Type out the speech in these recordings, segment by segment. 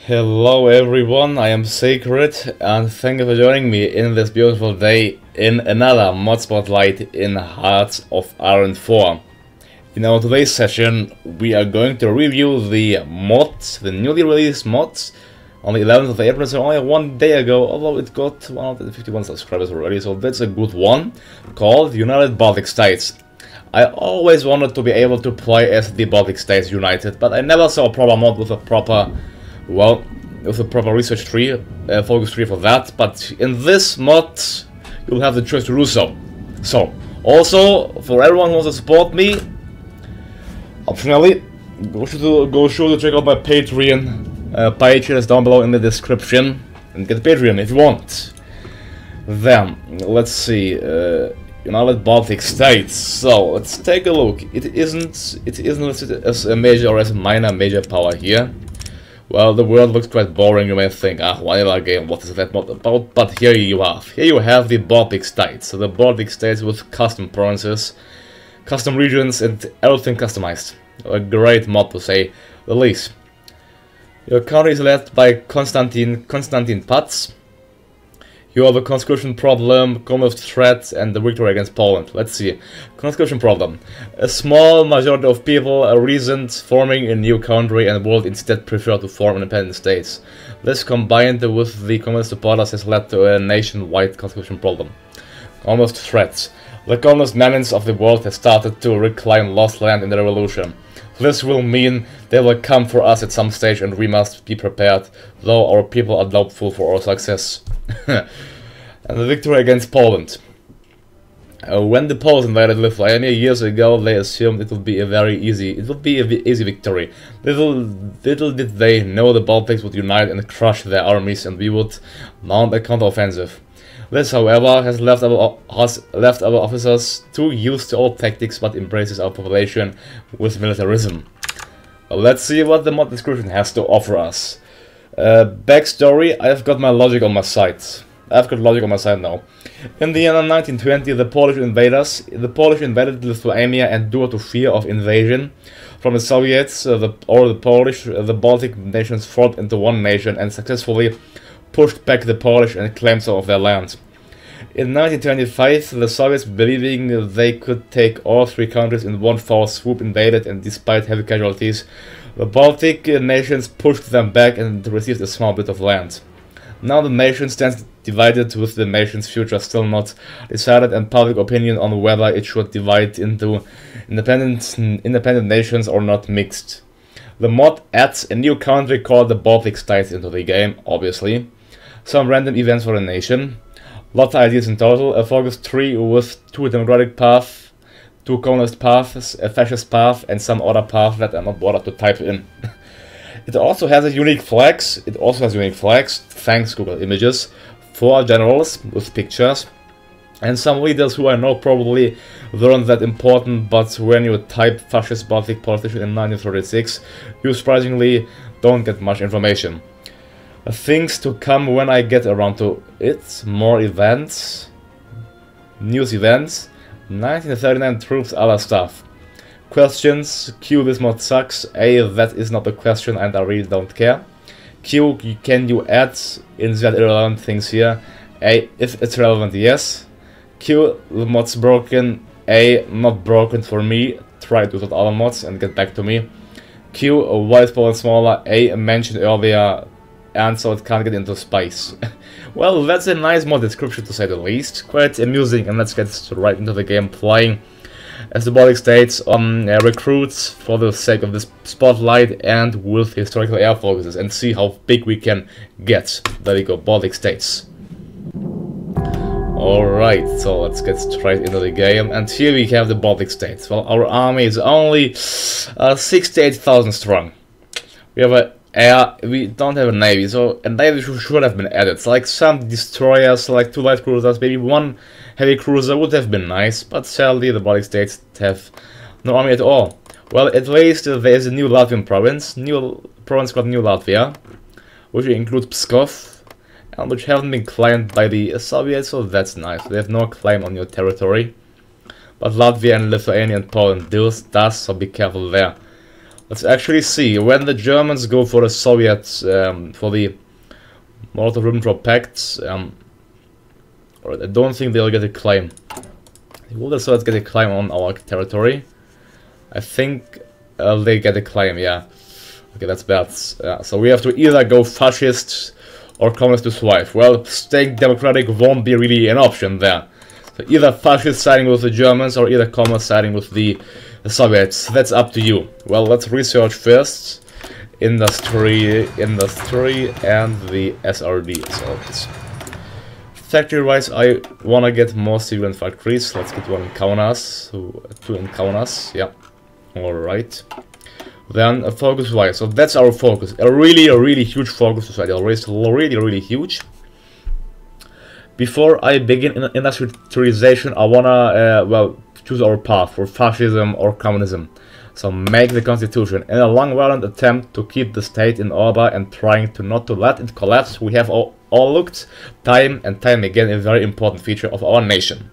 Hello everyone, I am Sacred and thank you for joining me in this beautiful day in another mod spotlight in Hearts of Iron 4. In our today's session we are going to review the mods, the newly released mods on the 11th of April, so only one day ago, although it got 151 subscribers already, so that's a good one, called United Baltic States. I always wanted to be able to play as the Baltic States United, but I never saw a proper mod with a proper research tree, focus tree for that, but in this mod you'll have the choice to do so. So, also, for everyone who wants to support me, optionally, go sure to check out my Patreon page, it is down below in the description, and get Patreon if you want. Then, let's see, United Baltic States, so let's take a look. It isn't listed as a major or as a major power here. Well, the world looks quite boring, you may think, whatever game, what is that mod about? But here you have the Baltic States. So the Baltic States with custom provinces, custom regions, and everything customized. A great mod to say the least. Your country is led by Constantine Pats. You have a conscription problem, communist threat, and the victory against Poland. Let's see. Conscription problem. A small majority of people are reasoned forming a new country and would instead prefer to form independent states. This combined with the communist supporters has led to a nationwide conscription problem. Communist threats. The communist menace of the world has started to reclaim lost land in the revolution. This will mean they will come for us at some stage and we must be prepared, though our people are doubtful for our success. And the victory against Poland. When the Poles invaded Lithuania years ago, they assumed it would be an easy victory. Little did they know the Baltics would unite and crush their armies, and we would mount a counteroffensive. This, however, has left our officers too used to old tactics, but embraces our population with militarism. Well, let's see what the mod description has to offer us. Backstory: I've got my logic on my side. Now. In the year 1920, the Polish invaded Lithuania, and due to fear of invasion from the Soviets the Baltic nations fought into one nation and successfully pushed back the Polish and claimed some of their land. In 1925, the Soviets, believing they could take all three countries in one foul swoop, invaded, and despite heavy casualties, the Baltic nations pushed them back and received a small bit of land. Now the nation stands divided, with the nation's future still not decided, and public opinion on whether it should divide into independent nations or not mixed. The mod adds a new country called the Baltic States into the game, obviously. Some random events for the nation. Lots of ideas in total. A focus tree with 2 democratic paths, 2 communist paths, a fascist path, and some other path that I'm not bothered to type in. It also has unique flags. Thanks Google Images, 4 generals with pictures, and some leaders who I know probably weren't that important, but when you type fascist Baltic politician in 1936, you surprisingly don't get much information. Things to come when I get around to it. More events. News events. 1939 troops, other stuff. Questions. Q, this mod sucks. A, that is not a question and I really don't care. Q, can you add insert irrelevant things here? A, if it's relevant, yes. Q, the mod's broken. A, not broken for me. Try to with other mods and get back to me. Q, why is Poland smaller? A, mentioned earlier, and so it can't get into space. Well, that's a nice mod description to say the least. Quite amusing, and let's get right into the game playing as the Baltic States recruits for the sake of this spotlight and with historical air focuses, and see how big we can get. There we go, Baltic States. Alright, so let's get straight into the game, and here we have the Baltic States. Well, our army is only 68,000 strong. We have we don't have a navy, so a navy should have been added. Like some destroyers, like 2 light cruisers, maybe 1 heavy cruiser would have been nice, but sadly the Baltic States have no army at all. Well, at least there is a new Latvian province, called New Latvia, which includes Pskov, and which haven't been claimed by the Soviets, so that's nice. They have no claim on your territory, but Latvia and Lithuania and Poland does, so be careful there. Let's actually see. When the Germans go for the Soviets, for the Molotov-Ribbentrop Pact, I don't think they'll get a claim. Will the Soviets get a claim on our territory? I think they get a claim, yeah. Okay, that's bad. So we have to either go fascist or communist to survive. Well, staying democratic won't be really an option there. So either fascist siding with the Germans or either communist siding with the Soviets. That's up to you. Well, let's research first. Industry, and the SRD. So factory-wise, I wanna get more civilian factories. Let's get one in Kaunas, 2 in Kaunas, yeah. Alright. Then focus-wise, so that's our focus. A really huge focus society. Really huge. Before I begin industrialization, I wanna well, choose our path for fascism or communism. So make the constitution. In a long violent attempt to keep the state in order and trying to not to let it collapse, we have all looked time and time again a very important feature of our nation.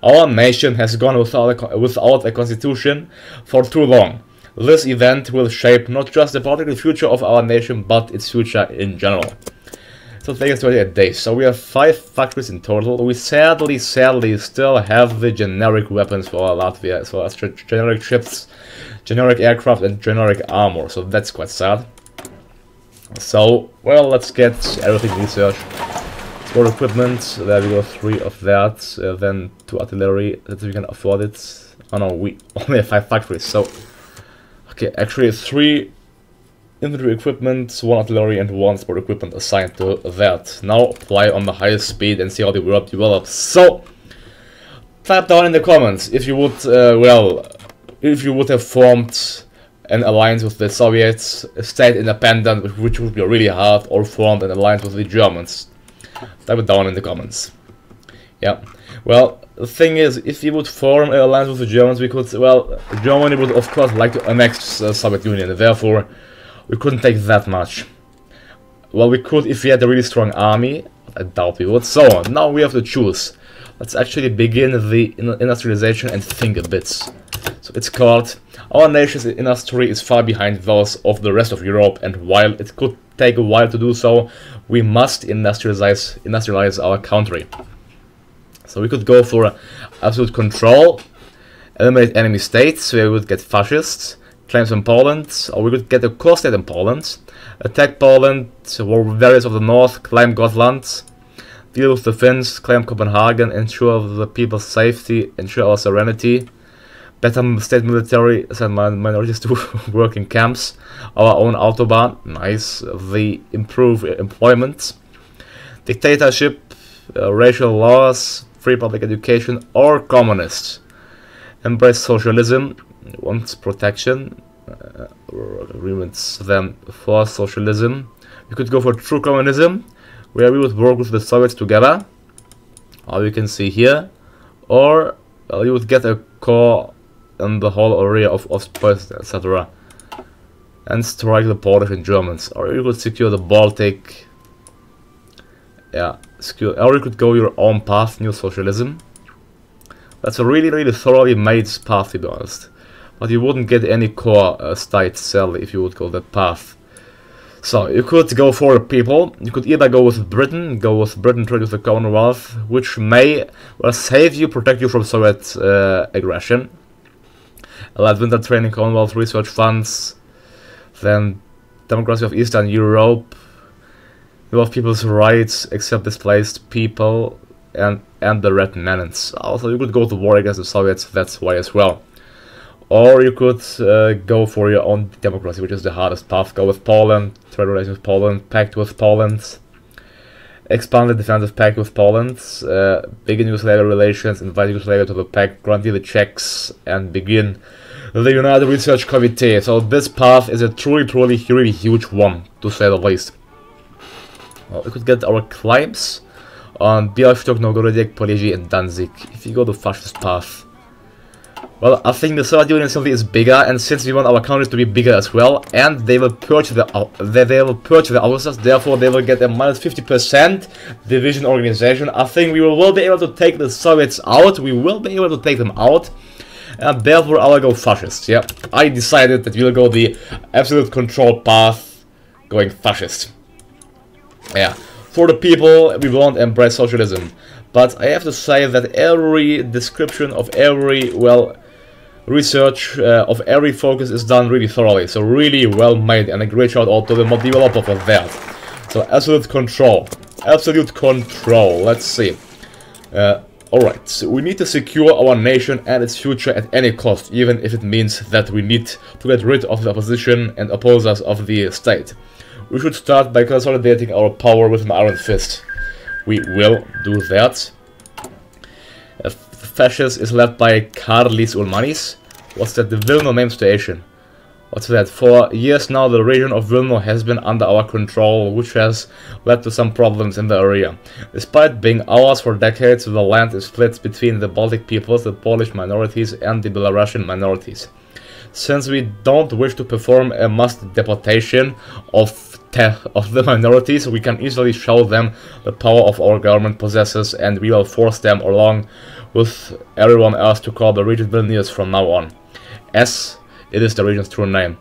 Our nation has gone without a constitution for too long. This event will shape not just the political future of our nation, but its future in general. So take us 28 days. So we have 5 factories in total. We sadly still have the generic weapons for Latvia. So as generic ships, generic aircraft, and generic armor. So that's quite sad. So, well, let's get everything researched. Sport equipment, there we go, 3 of that. Then 2 artillery, that we can afford it. Oh no, we only have 5 factories, so... Okay, actually 3 infantry equipment, 1 artillery, and 1 sport equipment assigned to that. Now apply on the highest speed and see how the world develops. So, type down in the comments if you would, well, if you would have formed an alliance with the Soviets, stayed independent, which would be really hard, or formed an alliance with the Germans. Type it down in the comments. Yeah. Well, the thing is, if we would form an alliance with the Germans, we could, well, Germany would of course like to annex the Soviet Union, and therefore we couldn't take that much. Well, we could if we had a really strong army. I doubt we would. So, now we have to choose. Let's actually begin the industrialization and think a bit. So it's called, our nation's industry is far behind those of the rest of Europe, and while it could take a while to do so, we must industrialize our country. So we could go for absolute control, eliminate enemy states, so we would get fascists, claims in Poland, or we could get a core state in Poland, attack Poland, war various of the north, claim Gotland, deal with the Finns, claim Copenhagen, ensure the people's safety, ensure our serenity, better state military, send minorities to work in camps, our own autobahn, nice, the improve employment, dictatorship, racial laws, free public education, or communists. Embrace socialism, wants protection, agreements then for socialism. We could go for true communism, where we would work with the Soviets together, or you can see here, or you would get a core in the whole area of Ostpreußen, etc. and strike the Polish and Germans, or you could secure the Baltic. Yeah, or you could go your own path, new socialism. That's a really thoroughly made path, to be honest. But you wouldn't get any core state, sadly, if you would go that path. So, you could go for the people. You could either go with Britain, trade with the Commonwealth, which may, well, save you, protect you from Soviet aggression. Allied winter training, Commonwealth research funds, then democracy of Eastern Europe, of people's rights, except displaced people, and the Red Menace. Also, you could go to war against the Soviets, that's why as well. Or you could go for your own democracy, which is the hardest path. Go with Poland, trade relations with Poland, pact with Poland, expand the defensive pact with Poland, begin Yugoslavia relations, invite Yugoslavia to the pact, grant you the checks, and begin the United Research Committee. So this path is a truly really huge one, to say the least. Well, we could get our claims on Białystok, Novgorod, Polegi, and Danzig if you go the fascist path. Well, I think the Soviet Union simply is bigger, and since we want our countries to be bigger as well, and they will purge the officers, therefore they will get a minus 50% division organization. I think we will be able to take the Soviets out. We will be able to take them out, and therefore I will go fascist. Yeah, I decided that we'll go the absolute control path, going fascist. Yeah, for the people, we won't embrace socialism. But I have to say that every description of every, well, research of every focus is done really thoroughly, so really well made, and a great shout out to the mod developer for that. So absolute control, let's see. Alright, so we need to secure our nation and its future at any cost, even if it means that we need to get rid of the opposition and opposers of the state. We should start by consolidating our power with an iron fist. We will do that. Fascist is led by Karlis Ulmanis. What's that? The Vilno main station. What's that? For years now the region of Vilno has been under our control, which has led to some problems in the area. Despite being ours for decades, the land is split between the Baltic peoples, the Polish minorities and the Belarusian minorities. Since we don't wish to perform a mass deportation of the minorities, we can easily show them the power of our government possesses, and we will force them along with everyone else to call the region Vilnius from now on, as it is the region's true name.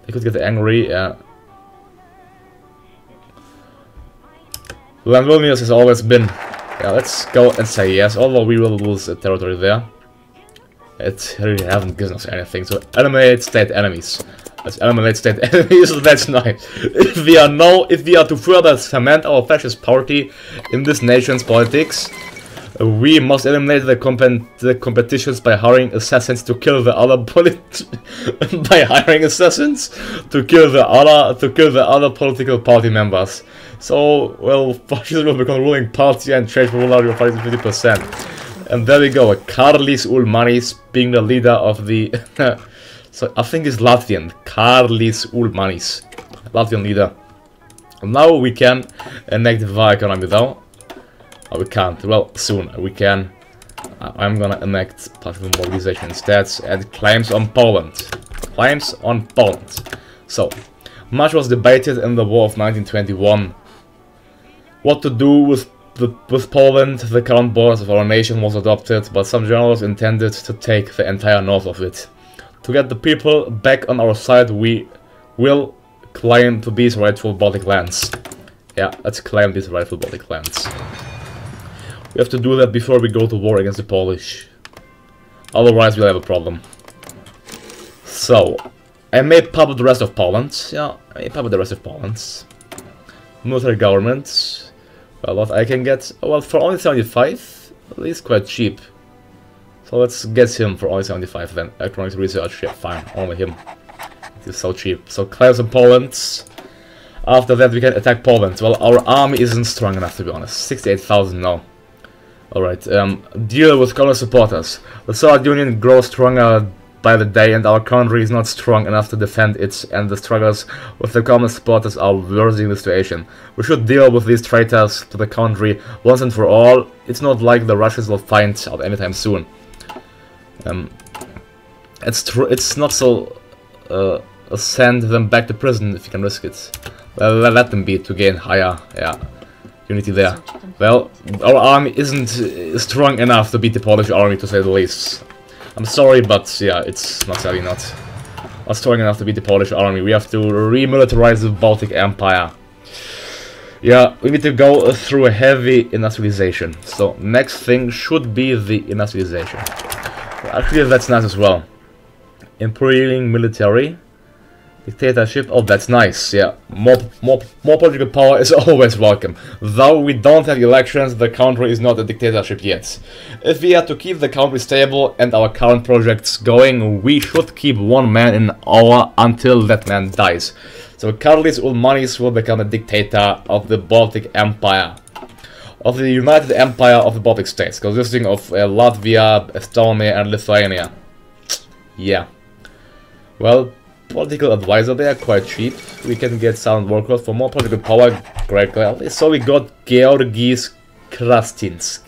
They could get angry. Land Vilnius has always been. Yeah, let's go and say yes, although we will lose territory there. It really hasn't given us anything, so eliminate state enemies. Let's eliminate state enemies, that's nice. If we are to further cement our fascist party in this nation's politics, we must eliminate the competitions by hiring assassins to kill the other political party members. So, well, fascism will become a ruling party and change popularity of 50%. And there we go, Karlis Ulmanis being the leader of the... so I think it's Latvian, Karlis Ulmanis, Latvian leader. Now we can annex the economy though. Oh, we can't, well, soon we can. I'm gonna annex partial mobilization instead, and claims on Poland. Claims on Poland. So, much was debated in the war of 1921. What to do with Poland. The current borders of our nation was adopted, but some generals intended to take the entire north of it. To get the people back on our side, we will claim to these rightful Baltic lands. Yeah, let's claim these rightful Baltic lands. We have to do that before we go to war against the Polish. Otherwise, we'll have a problem. So, I may publish the rest of Poland. Yeah, I may publish the rest of Poland. Military government. Well, what I can get, well, for only 75, he's quite cheap. So let's get him for only 75 then. Electronics research, yeah, fine, only him. He's so cheap. So claims in Poland. After that we can attack Poland. Well, our army isn't strong enough, to be honest. 68,000 now. Alright, deal with color supporters. The Soviet Union grows stronger by the day, and our country is not strong enough to defend it, and the struggles with the common supporters are worsening the situation. We should deal with these traitors to the country once and for all. It's not like the Russians will find out anytime soon. It's not so send them back to prison if you can risk it. Well, let them be to gain higher, yeah, unity there. Well, our army isn't strong enough to beat the Polish army, to say the least. I'm sorry, but yeah, it's not sadly not strong enough to beat the Polish army. We have to remilitarize the Baltic Empire. Yeah, we need to go through a heavy industrialization. So next thing should be the industrialization. Actually, that's nice as well. Imperial military. Dictatorship, oh that's nice, yeah. More political power is always welcome. Though we don't have elections, the country is not a dictatorship yet. If we are to keep the country stable and our current projects going, we should keep one man in power until that man dies. So Karlis Ulmanis will become a dictator of the Baltic Empire. Of the United Empire of the Baltic States, consisting of Latvia, Estonia and Lithuania. Yeah. Well, political advisor, they are quite cheap. We can get sound workers for more political power. Great. So we got Georgis Krastins.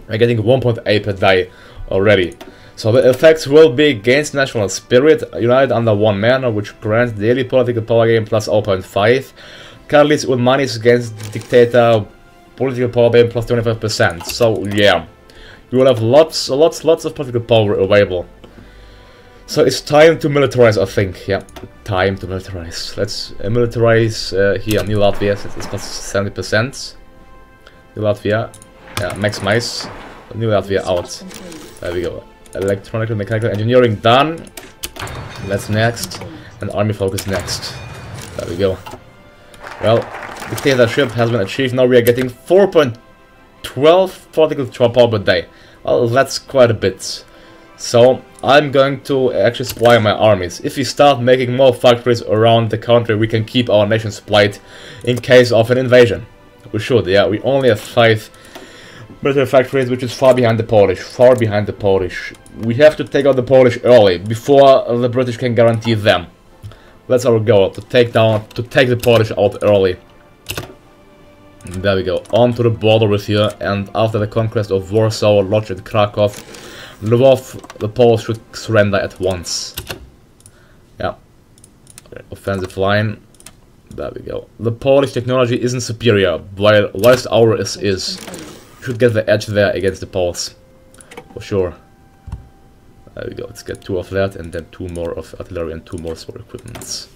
We're getting 1.8 per day already. So the effects will be against national spirit, united under one man, which grants daily political power gain plus 0.5. Karlis Ulmanis against dictator, political power gain plus 25%. So yeah, We will have lots of political power available. So it's time to militarize, I think. Yeah, time to militarize. Let's militarize here, New Latvia. It's plus 70%. New Latvia, yeah, maximize. New Latvia out. There we go. Electronical, mechanical engineering done. That's next. And army focus next. There we go. Well, dictatorship has been achieved. Now we are getting 4.12 political power per day. Well, that's quite a bit. So I'm going to actually supply my armies. If we start making more factories around the country, we can keep our nation supplied in case of an invasion. We should, yeah. We only have 5 military factories, which is far behind the Polish. Far behind the Polish. We have to take out the Polish early, before the British can guarantee them. That's our goal, to take the Polish out early. And there we go, on to the border with here, and after the conquest of Warsaw, Lodz and Krakow, Lvov, the Poles should surrender at once. Yeah. Okay, offensive line. There we go. The Polish technology isn't superior, whilst ours is. We should get the edge there against the Poles. For sure. There we go. Let's get 2 of that, and then 2 more of artillery and 2 more sport equipment.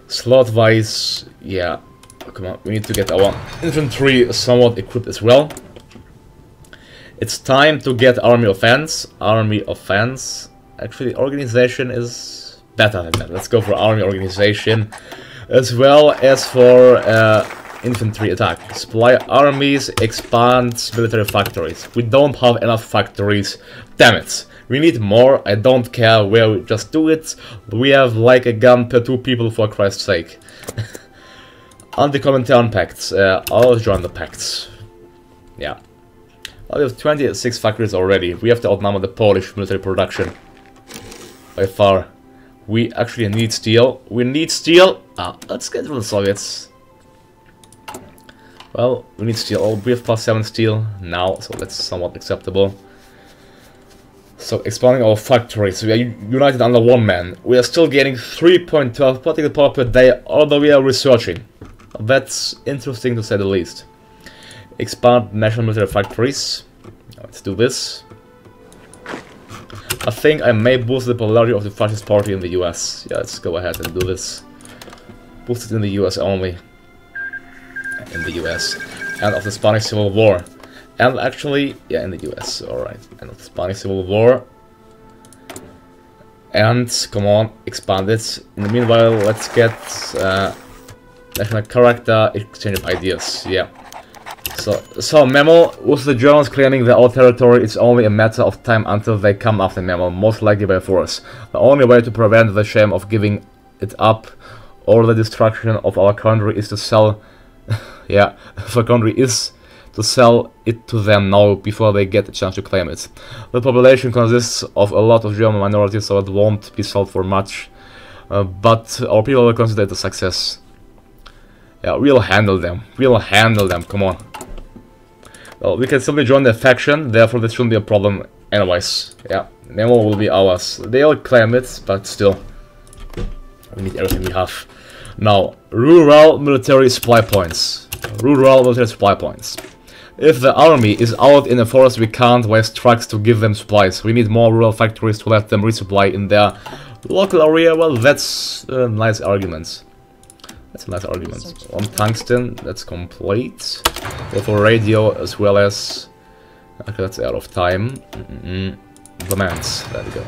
Slot-wise, yeah. Oh, come on, we need to get our infantry somewhat equipped as well. It's time to get army offense. Army offense. Actually, organization is better than that. Let's go for army organization, as well as for infantry attack. Supply armies, expand military factories. We don't have enough factories. Damn it. We need more. I don't care where we just do it. We have like a gun per 2 people, for Christ's sake. Anti-Comintern pacts. I'll join the pacts. Yeah. Well, we have 26 factories already. We have to outnumber the Polish military production by far. We actually need steel. We need steel. Let's get rid of the Soviets. Well, we need steel. Oh, we have +7 steel now, so that's somewhat acceptable. So, expanding our factories. We are united under one man. We are still getting 3.12 political power per day, although we are researching. That's interesting to say the least. Expand national military factories. Let's do this. I think I may boost the popularity of the fascist party in the US. Yeah, let's go ahead and do this. Boost it in the US only. In the US. End of the Spanish Civil War. And actually, yeah, in the US. Alright. End of the Spanish Civil War. And, come on, expand it. In the meanwhile, let's get national character, exchange of ideas. Yeah. So Memel, with the Germans claiming their own territory, it's only a matter of time until they come after Memel, most likely by force. The only way to prevent the shame of giving it up or the destruction of our country is to sell... yeah, the country is to sell it to them now, before they get a chance to claim it. The population consists of a lot of German minorities, so it won't be sold for much. But our people will consider it a success. Yeah, we'll handle them. We'll handle them, come on. Well, we can simply join the faction, therefore this shouldn't be a problem anyways. Yeah, Nemo will be ours. They'll claim it, but still. We need everything we have. Now, rural military supply points. Rural military supply points. If the army is out in the forest, we can't waste trucks to give them supplies. We need more rural factories to let them resupply in their local area. Well, that's a nice argument. That's a nice argument. On tungsten, that's complete. Go for radio as well as... okay, that's out of time. Demands. There we go.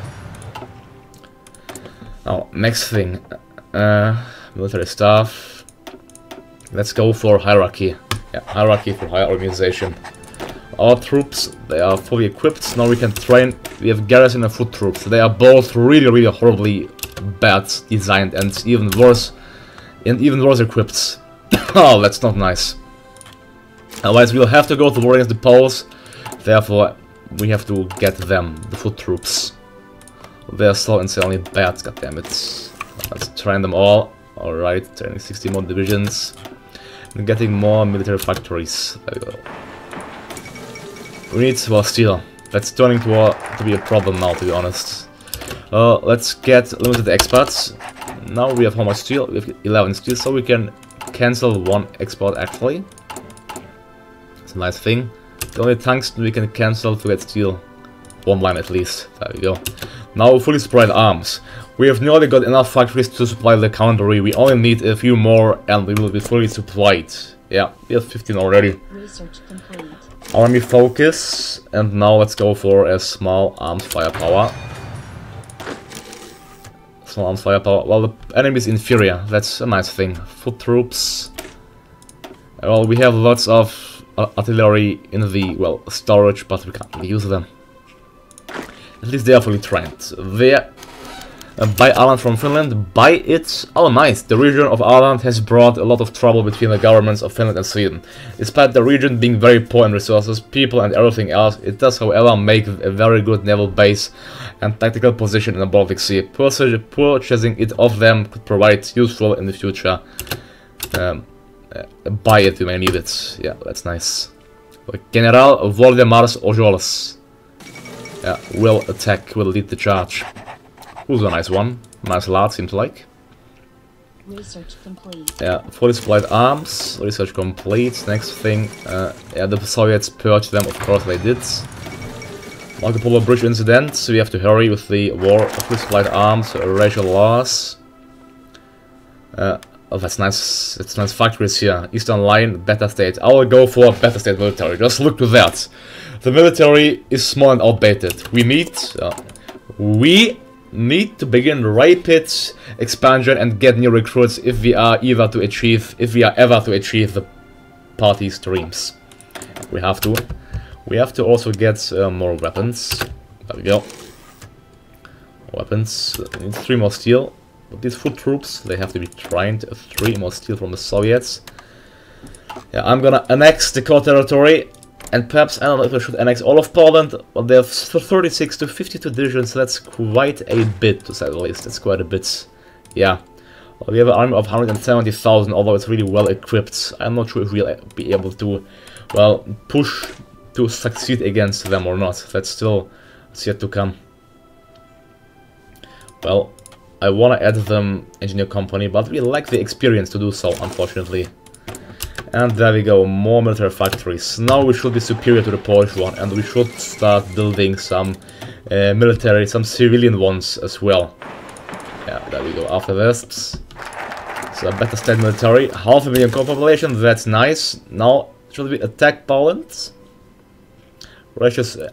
Now, next thing. Military staff. Let's go for hierarchy. Yeah, hierarchy for higher organization. Our troops, they are fully equipped. Now we can train. We have garrison and foot troops. They are both really horribly bad designed and even worse equipped. Oh, that's not nice. Otherwise, we'll have to go to war against the Poles. Therefore, we have to get them, the foot troops. They're so insanely bad, goddammit. Let's train them all. Alright, training 60 more divisions. And getting more military factories. There we go. We need more steel. That's turning to be a problem now, to be honest. Let's get limited exports. Now we have how much steel? We have 11 steel, so we can cancel 1 export actually. It's a nice thing. The only tungsten we can cancel to get steel. One line at least. There we go. Now fully supplied arms. We have nearly got enough factories to supply the country. We only need a few more and we will be fully supplied. Yeah, we have 15 already. Research complete. Army focus. And now let's go for a small arms firepower. Small arms firepower. Well, the enemy is inferior. That's a nice thing. Foot troops. Well, we have lots of artillery in the, well, storage, but we can't use them. At least they are fully trained. There. Buy Ireland from Finland. Buy it. Oh, nice. The region of Ireland has brought a lot of trouble between the governments of Finland and Sweden. Despite the region being very poor in resources, people and everything else, it does, however, make a very good naval base and tactical position in the Baltic Sea. Purchasing it off them could provide useful in the future. Buy it, you may need it. Yeah, that's nice. General Voldemars Ojols. Yeah, will attack, will lead the charge. Who's a nice one. Nice lad, seems like. Research complete. Yeah, fully supplied arms. Research complete. Next thing, yeah, the Soviets purged them, of course they did. Marco Polo Bridge incident, so we have to hurry with the war. Fully supplied arms, racial laws. Oh, that's nice. That's nice factories here. Eastern Line, better state. I will go for better state military. Just look to that. The military is small and outdated. We need to begin rapid expansion and get new recruits if we are ever to achieve the party's dreams. We have to. We have to also get more weapons. There we go. Weapons. We need 3 more steel. But these foot troops, they have to be trained. 3 more steel from the Soviets. Yeah, I'm gonna annex the core territory. And perhaps, I don't know if I should annex all of Poland, but they have 36 to 52 divisions, so that's quite a bit, to say the least. That's quite a bit. Yeah. Well, we have an army of 170,000, although it's really well equipped. I'm not sure if we'll be able to, well, push to succeed against them or not. That's still yet to come. Well, I want to add them engineer company, but we lack the experience to do so, unfortunately. And there we go, more military factories. Now we should be superior to the Polish one, and we should start building some military, some civilian ones as well. Yeah, there we go, after this. So a better state military, 500,000 core population, that's nice. Now, should we attack Poland?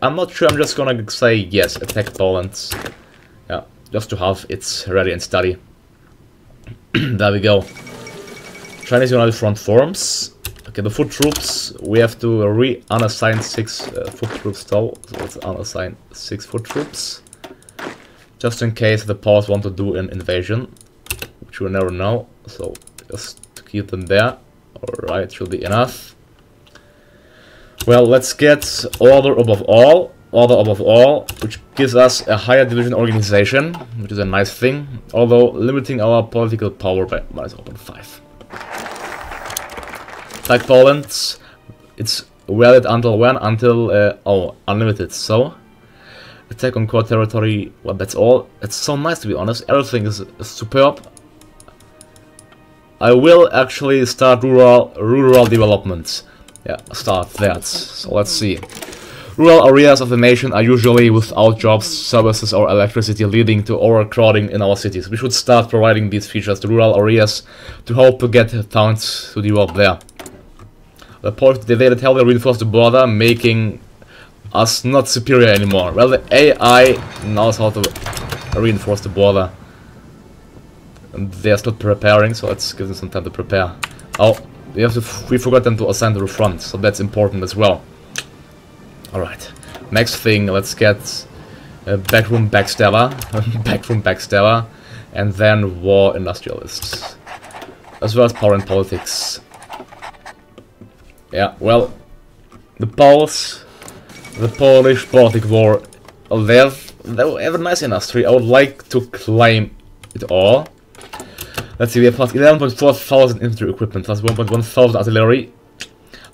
I'm not sure, I'm just gonna say yes, attack Poland. Yeah, just to have it ready and steady. There we go. Chinese United Front forms. Okay, the foot troops, we have to unassign 6 foot troops though. So let's unassign 6 foot troops. Just in case the powers want to do an invasion. Which we'll never know. So just to keep them there. Alright, should be enough. Well, let's get order above all. Order above all, which gives us a higher division organization, which is a nice thing. Although limiting our political power by -0.5. Like Poland, it's valid until when? Until, unlimited, so attack on core territory, well, that's all. It's so nice, to be honest, everything is superb. I will actually start rural development. Yeah, start that, so let's see. Rural areas of the nation are usually without jobs, services or electricity, leading to overcrowding in our cities. We should start providing these features to rural areas to hope to get towns to develop there. The Polish invaded heavily reinforced the border, making us not superior anymore. Well, the AI knows how to reinforce the border. And they're still preparing, so let's give them some time to prepare. Oh, we forgot them to assign to the front, so that's important as well. Alright, next thing, let's get backroom backstabber, backroom backstabber, and then war industrialists, as well as power and politics. Yeah, well, the Polish Baltic War, they have a nice industry. I would like to claim it all. Let's see, we have plus 11.4 thousand infantry equipment, plus 1.1 thousand artillery.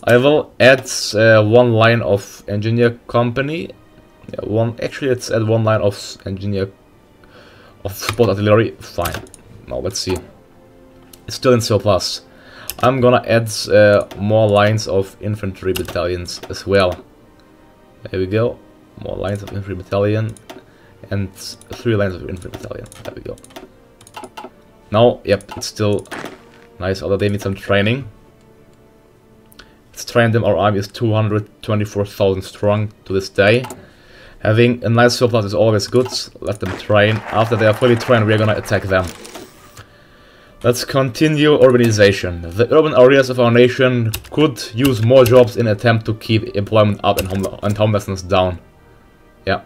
I will add 1 line of engineer company. Yeah, actually, let's add 1 line of engineer of support artillery. Fine. Now let's see. It's still in surplus. I'm gonna add more lines of infantry battalions as well. There we go. More lines of infantry battalion. And 3 lines of infantry battalion. There we go. Now, yep, it's still nice, although they need some training. Let's train them. Our army is 224,000 strong to this day. Having a nice surplus is always good. Let them train. After they are fully trained, we are gonna attack them. Let's continue urbanization. The urban areas of our nation could use more jobs in an attempt to keep employment up and homelessness down. Yeah.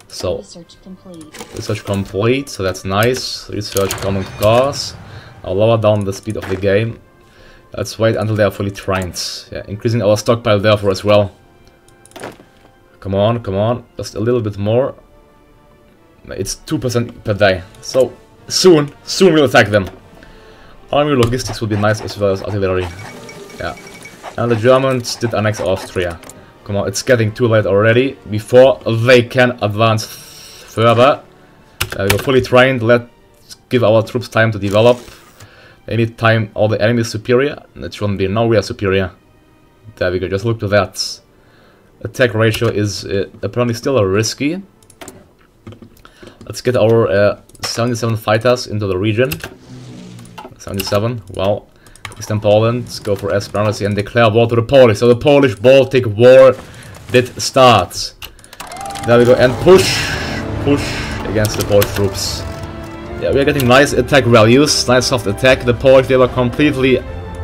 So, research complete, so that's nice. Research common cause. I'll lower down the speed of the game. Let's wait until they are fully trained. Yeah, increasing our stockpile therefore as well. Come on, just a little bit more. It's 2% per day, so soon we'll attack them. Army logistics will be nice as well as artillery. Yeah, and the Germans did annex Austria. Come on, it's getting too late already. Before they can advance further. We go fully trained. Let's give our troops time to develop. Any time all the enemy is superior. It shouldn't be. Now we are superior. There we go. Just look to that. Attack ratio is apparently still risky. Let's get our 77 fighters into the region. 77. Wow. Eastern Poland, let's go for Esperancy and declare war to the Polish. So the Polish-Baltic War did start. There we go, and push against the Polish troops. Yeah, we are getting nice attack values, nice soft attack. The Polish, they were completely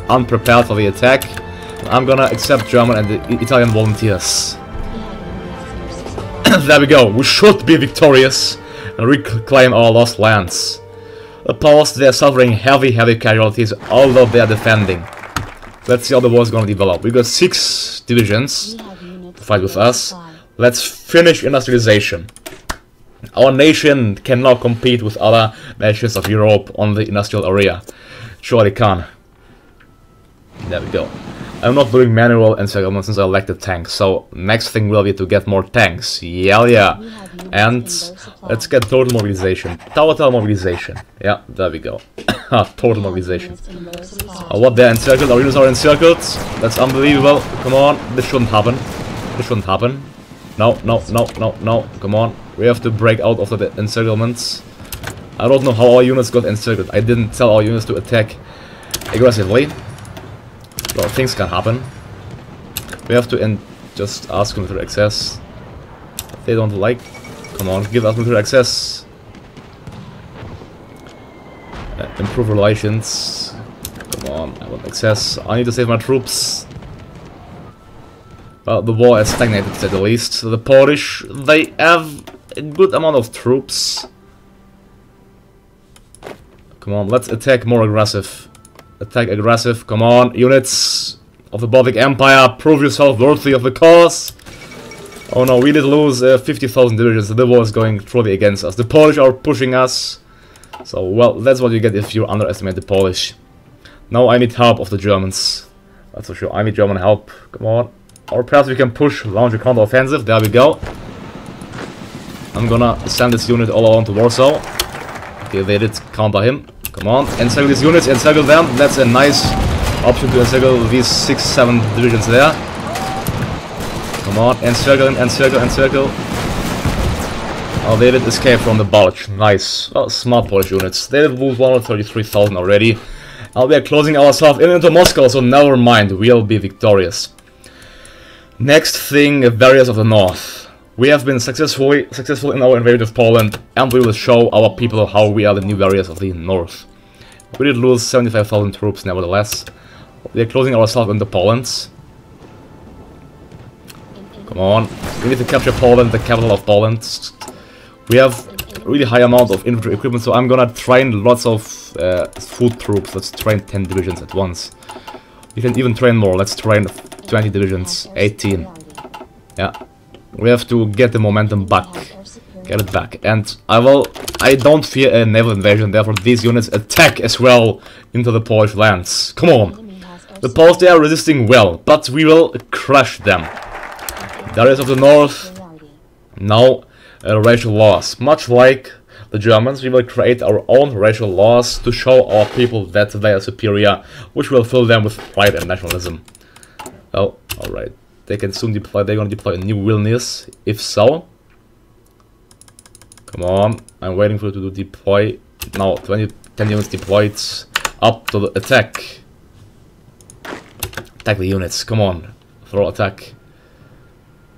unprepared for the attack. I'm gonna accept German and the Italian volunteers. There we go, we should be victorious and reclaim our lost lands. The Poles, they are suffering heavy casualties, although they are defending. Let's see how the war is going to develop. We got 6 divisions to fight with us. Let's finish industrialization. Our nation can now compete with other nations of Europe on the industrial area. Sure they can. There we go. I'm not doing manual encirclement since I lack the tanks, so next thing will be to get more tanks. Yeah. And let's get total mobilization. Total mobilization. Yeah, there we go. Total mobilization. What, they're encircled? Our units are encircled? That's unbelievable. Come on, this shouldn't happen. This shouldn't happen. No. Come on. We have to break out of the encirclements. I don't know how our units got encircled. I didn't tell our units to attack aggressively. Well, things can happen. We have to just ask military access. If they don't like, come on, give us military access. Improve relations. Come on, I want access. I need to save my troops. Well, the war has stagnated, to say the least. The Polish, they have a good amount of troops. Come on, let's attack more aggressive. Attack aggressive, come on, units of the Baltic Empire, prove yourself worthy of the cause. Oh no, we did lose 50,000 divisions, the war is going truly against us. The Polish are pushing us. So, well, that's what you get if you underestimate the Polish. Now I need help of the Germans. That's for sure, I need German help. Come on. Or perhaps we can push, launch a counter-offensive, there we go. I'm gonna send this unit all around to Warsaw. Okay, they did counter him. Come on, encircle these units, encircle them. That's a nice option to encircle these 6-7 divisions there. Come on, encircle them, encircle. Oh, they did escape from the Bulge. Nice. Well, smart Polish units. They did lose 133,000 already. And we are closing ourselves into Moscow, so never mind, we'll be victorious. Next thing, barriers of the North. We have been successful in our invasion of Poland, and we will show our people how we are the new warriors of the North. We did lose 75,000 troops, nevertheless. We are closing ourselves into Poland. Come on, we need to capture Poland, the capital of Poland. We have a really high amount of infantry equipment, so I'm gonna train lots of foot troops. Let's train 10 divisions at once. We can even train more. Let's train 20 divisions, 18. Yeah. We have to get the momentum back. Get it back. And I don't fear a naval invasion, therefore these units attack as well into the Polish lands. Come on. The Poles, they are resisting well, but we will crush them. The areas of the North. Now, racial laws. Much like the Germans, we will create our own racial laws to show our people that they are superior, which will fill them with pride and nationalism. Well, alright. they can soon deploy. They're gonna deploy a new Vilnius. If so, come on, I'm waiting for it to deploy. Now 10 units deployed. Up to the attack. Attack the units. Come on, throw attack.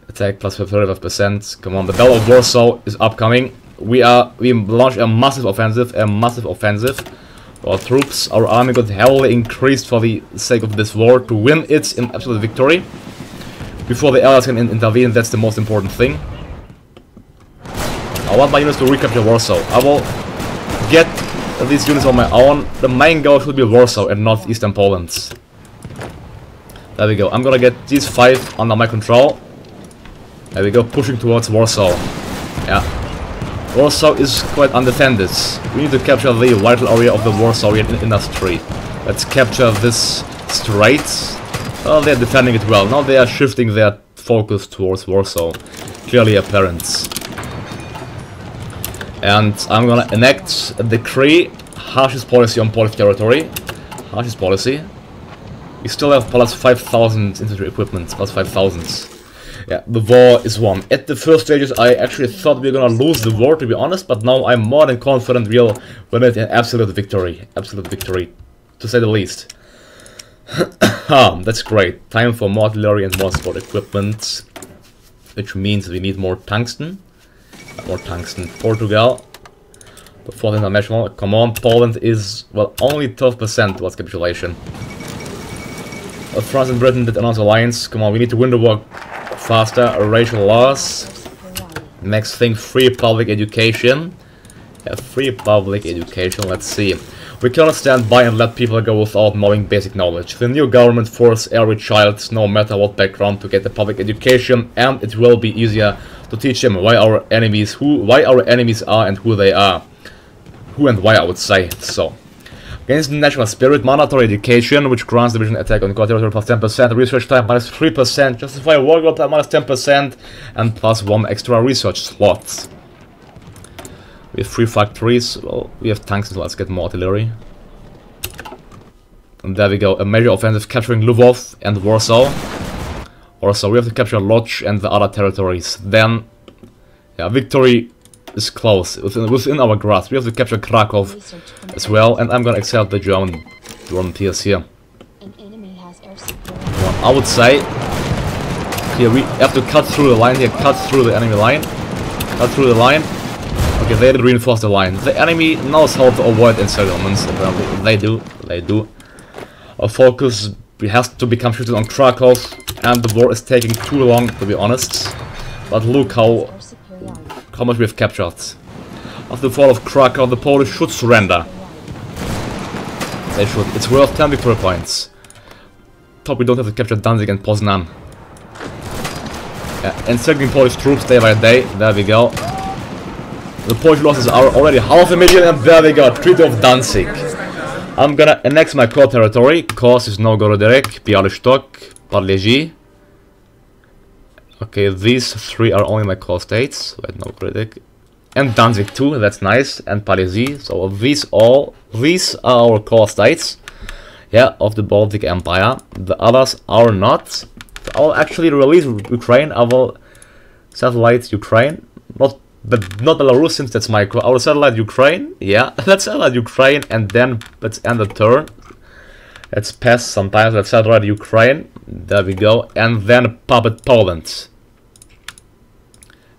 Attack plus 35%. Come on, the Battle of Warsaw is upcoming. We launched a massive offensive. Our troops, our army got heavily increased for the sake of this war to win it in absolute victory. Before the Allies can intervene, that's the most important thing. I want my units to recapture Warsaw. I will get these units on my own. The main goal should be Warsaw and not Eastern Poland. There we go. I'm gonna get these 5 under my control. There we go, pushing towards Warsaw. Yeah. Warsaw is quite undefended. We need to capture the vital area of the Warsawian industry. Let's capture this strait. Oh, they're defending it well. Now they are shifting their focus towards Warsaw. Clearly apparent. And I'm gonna enact a decree. Harshest policy on Polish territory. Harshest policy. We still have plus 5,000 infantry equipment. Plus 5,000. Yeah, the war is won. At the first stages, I actually thought we were gonna lose the war, to be honest, but now I'm more than confident we'll win it in absolute victory. Absolute victory, to say the least. That's great. Time for more artillery and more support equipment, which means we need more tungsten. More tungsten. Portugal, the 4th international. Come on, Poland is, well, only 12% towards capitulation. France and Britain did announce alliance. Come on, we need to win the war faster. Racial laws. Next thing, free public education. Yeah, free public education. Let's see. We cannot stand by and let people go without knowing basic knowledge. The new government forces every child, no matter what background, to get a public education, and it will be easier to teach them why our enemies are and who they are. Who and why, I would say. So, against the national spirit, mandatory education, which grants division attack on core territory plus 10%, research time minus 3%, justify war goal time minus 10%, and plus 1 extra research slot. We have 3 factories. Well, we have tanks, so let's get more artillery. And there we go, a major offensive capturing Lvov and Warsaw. Also, we have to capture Lodz and the other territories. Then, yeah, victory is close, within our grasp. We have to capture Krakow as well, and I'm gonna accept the German tiers here. Well, I would say, here we have to cut through the line here, cut through the enemy line. Cut through the line. Okay, they did reinforce the line. The enemy knows how to avoid encirclements, apparently. They do. Our focus has to become shifted on Krakow, and the war is taking too long, to be honest. But look how much we have captured. After the fall of Krakow, the Polish should surrender. They should. It's worth 10 victory points. Top, we don't have to capture Danzig and Poznan. Yeah, encircling Polish troops day by day. There we go. The Polish losses are already 500,000, and there we go, Treaty of Danzig. I'm gonna annex my core territory. Kos is Novgorod-Derek, Bialystok, Parleji. Okay, these 3 are only my core states. Wait, Novgorod-Derek. And Danzig too, that's nice. And Parleji. So these are our core states. Yeah, of the Baltic Empire. The others are not. I will actually release Ukraine. I will satellite Ukraine. Not Belarus, since that's my core. I will satellite Ukraine. Yeah, let's satellite Ukraine, and then let's end the turn. Let's pass sometimes. Let's satellite Ukraine. There we go. And then puppet Poland.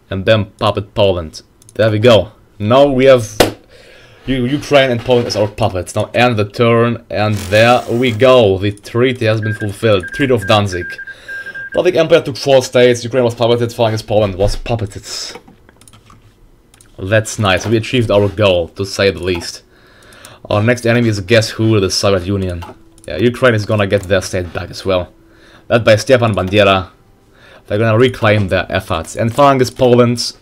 And then puppet Poland. There we go. Now we have Ukraine and Poland as our puppets. Now end the turn, and there we go. The treaty has been fulfilled. Treaty of Danzig. Baltic Empire took 4 states. Ukraine was puppeted, following as Poland was puppeted. That's nice. We achieved our goal, to say the least. Our next enemy is, guess who? The Soviet Union. Yeah, Ukraine is gonna get their state back as well. Led by Stepan Bandera. They're gonna reclaim their efforts. And Phalanx Poland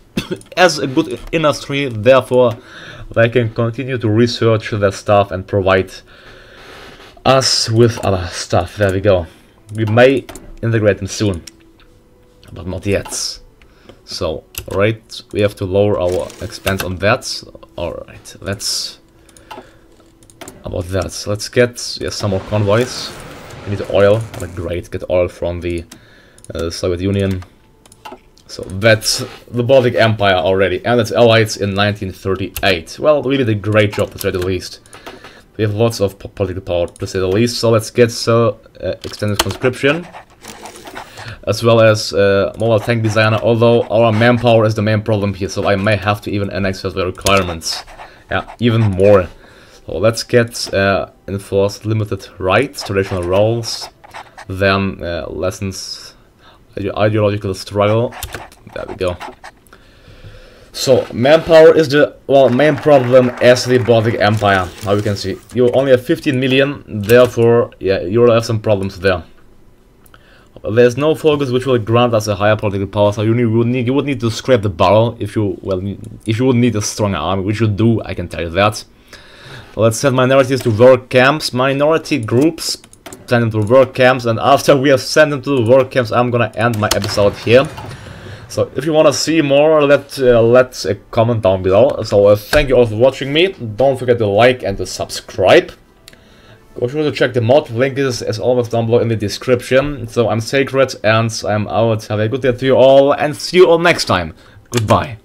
has a good industry, therefore they can continue to research their stuff and provide us with other stuff. There we go. We may integrate them soon, but not yet. So, alright, we have to lower our expense on that. Alright, let's... about that. Let's get some more convoys. We need oil. Great, get oil from the Soviet Union. So that's the Baltic Empire already, and its allies in 1938. Well, we did a great job, to say the least. We have lots of political power, to say the least. So let's get extended conscription, as well as mobile tank designer. Although our manpower is the main problem here, so I may have to even annex the requirements. Yeah, even more. So let's get enforced limited rights, traditional roles, then lessons. Ideological struggle. There we go. So manpower is the main problem as the Baltic Empire. Now you can see you only have 15 million, therefore yeah, you'll have some problems there. There's no focus which will grant us a higher political power, so you would need to scrape the barrel if you would need a stronger army, which you do, I can tell you that. So let's send minorities to work camps, minority groups. Send them to work camps, and after we have sent them to the work camps, I'm gonna end my episode here. So if you wanna see more, let's comment down below. So thank you all for watching me. Don't forget to like and to subscribe. Go sure to check the mod. Link is as always down below in the description. So I'm Sacred and I'm out. Have a good day to you all, and see you all next time. Goodbye.